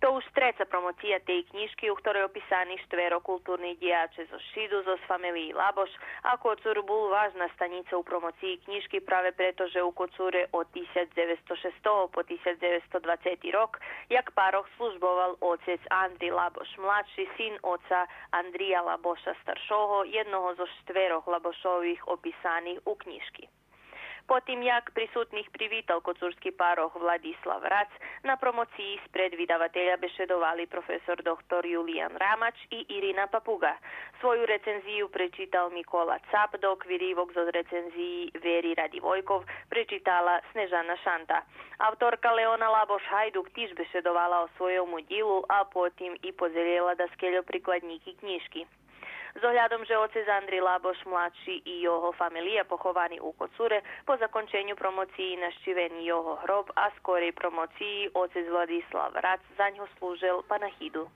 To už treća promocija tej knjižky, u ktorej opisani štvero kulturni dijače zo Šidu, z familiji Laboš, a Kocur bol važna stanica u promociji knjižky práve preto, že u Kocure od 1906 po 1920 rok, jak paroh služboval otec Andri Laboš, mladší syn oca Andrija Laboša staršoho, jednoho zo štveroch Labošových opisaných u knjižky. Potim jak prisutnih privítal kocurski paroh Vladislav Rac, na promociji ispred vydavatelja bešedovali profesor dr. Julijan Ramač i Irina Papuga. Svoju recenziju prečital Mikola Cap, dok virivok za recenziji Veri Radivojkov prečitala Snežana Šanta. Autorka Leona Laboš Hajduk tiž bešedovala o svojomu dilu, a potim i pozeljela da skeljo prikladniki knjižki. Z ohľadom, že otec Andri Laboš mladší i jeho familija pochovaní u Kocure, po zakončenju promociji naštiveni jeho hrob, a skorej promociji otec Vladislav Rac za ňo slúžil panahidu.